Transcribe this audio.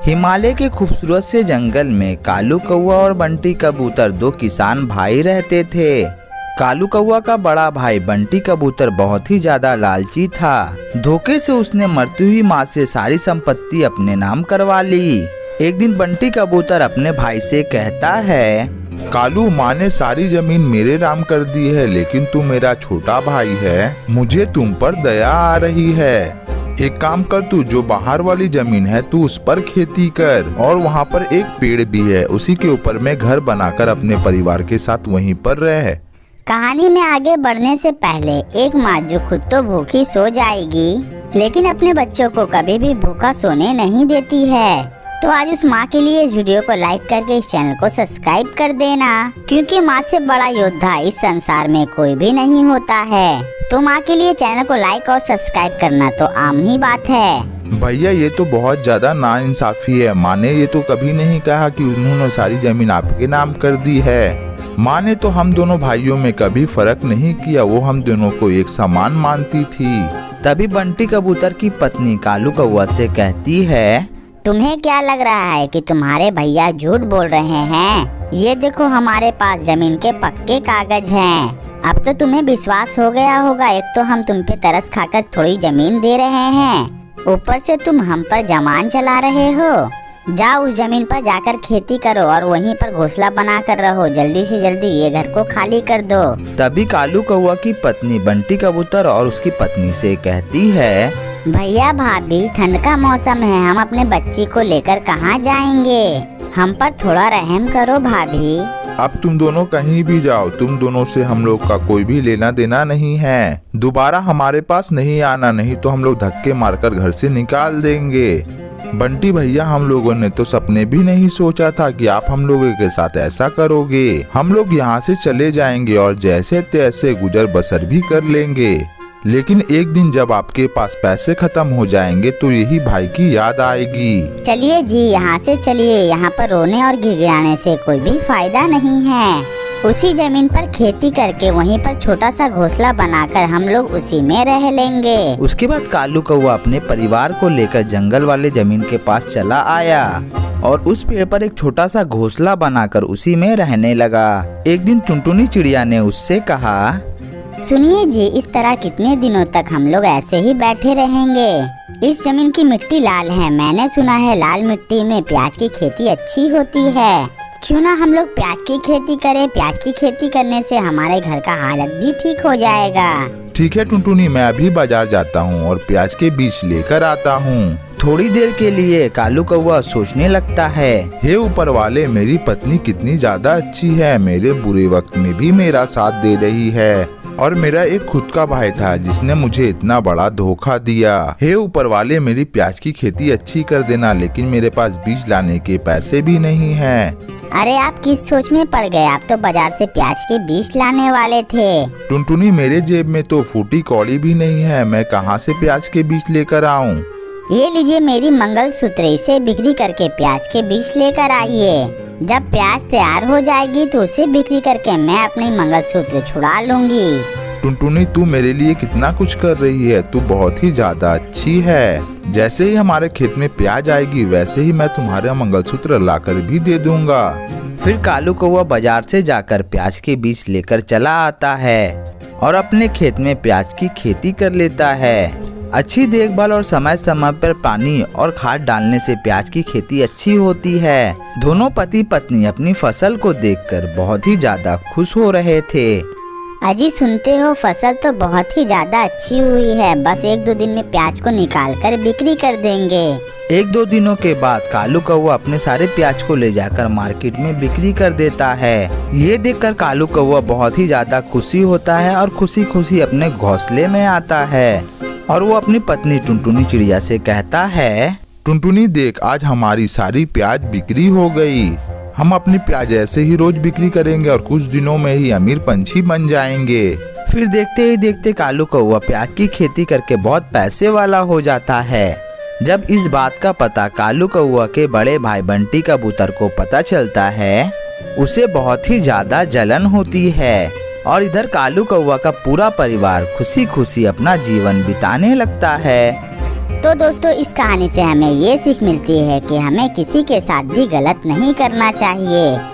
हिमालय के खूबसूरत से जंगल में कालू कौवा और बंटी कबूतर दो किसान भाई रहते थे। कालू कौवा का बड़ा भाई बंटी कबूतर बहुत ही ज्यादा लालची था। धोखे से उसने मरती हुई माँ से सारी संपत्ति अपने नाम करवा ली। एक दिन बंटी कबूतर अपने भाई से कहता है, कालू, माँ ने सारी जमीन मेरे नाम कर दी है, लेकिन तू मेरा छोटा भाई है, मुझे तुम पर दया आ रही है। एक काम कर, तू जो बाहर वाली जमीन है तू उस पर खेती कर, और वहाँ पर एक पेड़ भी है, उसी के ऊपर मैं घर बनाकर अपने परिवार के साथ वहीं पर रह। कहानी में आगे बढ़ने से पहले एक माँ जो खुद तो भूखी सो जाएगी, लेकिन अपने बच्चों को कभी भी भूखा सोने नहीं देती है। तो आज उस माँ के लिए इस वीडियो को लाइक करके इस चैनल को सब्सक्राइब कर देना, क्योंकि माँ से बड़ा योद्धा इस संसार में कोई भी नहीं होता है। तो माँ के लिए चैनल को लाइक और सब्सक्राइब करना तो आम ही बात है। भैया, ये तो बहुत ज्यादा नाइंसाफी है। माँ ने ये तो कभी नहीं कहा कि उन्होंने सारी जमीन आपके नाम कर दी है। माँ ने तो हम दोनों भाइयों में कभी फर्क नहीं किया, वो हम दोनों को एक समान मानती थी। तभी बंटी कबूतर की पत्नी कालू कौवा से कहती है, तुम्हें क्या लग रहा है कि तुम्हारे भैया झूठ बोल रहे हैं? ये देखो, हमारे पास जमीन के पक्के कागज हैं। अब तो तुम्हें विश्वास हो गया होगा। एक तो हम तुम पे तरस खाकर थोड़ी जमीन दे रहे हैं, ऊपर से तुम हम पर जमान चला रहे हो। जाओ उस जमीन पर जाकर खेती करो और वहीं पर घोंसला बना कर रहो। जल्दी से जल्दी ये घर को खाली कर दो। तभी कालू कौवा की पत्नी बंटी कबूतर और उसकी पत्नी से कहती है, भैया भाभी, ठंड का मौसम है, हम अपने बच्ची को लेकर कहाँ जाएंगे? हम पर थोड़ा रहम करो भाभी। अब तुम दोनों कहीं भी जाओ, तुम दोनों से हम लोग का कोई भी लेना देना नहीं है। दोबारा हमारे पास नहीं आना, नहीं तो हम लोग धक्के मारकर घर से निकाल देंगे। बंटी भैया, हम लोगों ने तो सपने भी नहीं सोचा था कि आप हम लोगों के साथ ऐसा करोगे। हम लोग यहाँ से चले जाएंगे और जैसे तैसे गुजर बसर भी कर लेंगे, लेकिन एक दिन जब आपके पास पैसे खत्म हो जाएंगे तो यही भाई की याद आएगी। चलिए जी, यहाँ से चलिए। यहाँ पर रोने और गिड़गिड़ाने से कोई भी फायदा नहीं है। उसी जमीन पर खेती करके वहीं पर छोटा सा घोंसला बनाकर हम लोग उसी में रह लेंगे। उसके बाद कालू कौवा अपने परिवार को लेकर जंगल वाले जमीन के पास चला आया और उस पेड़ पर एक छोटा सा घोंसला बनाकर उसी में रहने लगा। एक दिन टुनटुनी चिड़िया ने उससे कहा, सुनिए जी, इस तरह कितने दिनों तक हम लोग ऐसे ही बैठे रहेंगे? इस जमीन की मिट्टी लाल है, मैंने सुना है लाल मिट्टी में प्याज की खेती अच्छी होती है। क्यों ना हम लोग प्याज की खेती करें? प्याज की खेती करने से हमारे घर का हालत भी ठीक हो जाएगा। ठीक है टुनटुनी, मैं अभी बाजार जाता हूँ और प्याज के बीज लेकर आता हूँ। थोड़ी देर के लिए कालू कौवा सोचने लगता है, हे ऊपर वाले, मेरी पत्नी कितनी ज्यादा अच्छी है, मेरे बुरे वक्त में भी मेरा साथ दे रही है। और मेरा एक खुद का भाई था जिसने मुझे इतना बड़ा धोखा दिया। हे ऊपर वाले, मेरी प्याज की खेती अच्छी कर देना, लेकिन मेरे पास बीज लाने के पैसे भी नहीं हैं। अरे आप किस सोच में पड़ गए? आप तो बाजार से प्याज के बीज लाने वाले थे। टुनटुनी, मेरे जेब में तो फूटी कौड़ी भी नहीं है, मैं कहाँ से प्याज के बीज लेकर आऊँ? ये लीजिए मेरी मंगलसूत्र, इसे बिक्री करके प्याज के बीज लेकर आइए। जब प्याज तैयार हो जाएगी तो उसे बिक्री करके मैं अपनी मंगलसूत्र छुड़ा लूंगी। टुनटुनी, तू मेरे लिए कितना कुछ कर रही है, तू बहुत ही ज्यादा अच्छी है। जैसे ही हमारे खेत में प्याज आएगी वैसे ही मैं तुम्हारा मंगलसूत्र लाकर भी दे दूंगा। फिर कालू कौवा बाजार से जाकर प्याज के बीज लेकर चला आता है और अपने खेत में प्याज की खेती कर लेता है। अच्छी देखभाल और समय समय पर पानी और खाद डालने से प्याज की खेती अच्छी होती है। दोनों पति पत्नी अपनी फसल को देखकर बहुत ही ज्यादा खुश हो रहे थे। अजी, सुनते हो, फसल तो बहुत ही ज्यादा अच्छी हुई है। बस एक दो दिन में प्याज को निकाल कर बिक्री कर देंगे। एक दो दिनों के बाद कालू कौवा अपने सारे प्याज को ले जाकर मार्केट में बिक्री कर देता है। ये देखकर कालू कौवा बहुत ही ज्यादा खुशी होता है और खुशी खुशी अपने घोंसले में आता है और वो अपनी पत्नी टुनटुनी चिड़िया से कहता है, टुनटुनी देख, आज हमारी सारी प्याज बिक्री हो गई। हम अपनी प्याज ऐसे ही रोज बिक्री करेंगे और कुछ दिनों में ही अमीर पंछी बन जाएंगे। फिर देखते ही देखते कालू कौवा प्याज की खेती करके बहुत पैसे वाला हो जाता है। जब इस बात का पता कालू कौवा के बड़े भाई बंटी कबूतर को पता चलता है, उसे बहुत ही ज्यादा जलन होती है और इधर कालू कौवा का पूरा परिवार खुशी खुशी अपना जीवन बिताने लगता है। तो दोस्तों इस कहानी से हमें ये सीख मिलती है कि हमें किसी के साथ भी गलत नहीं करना चाहिए।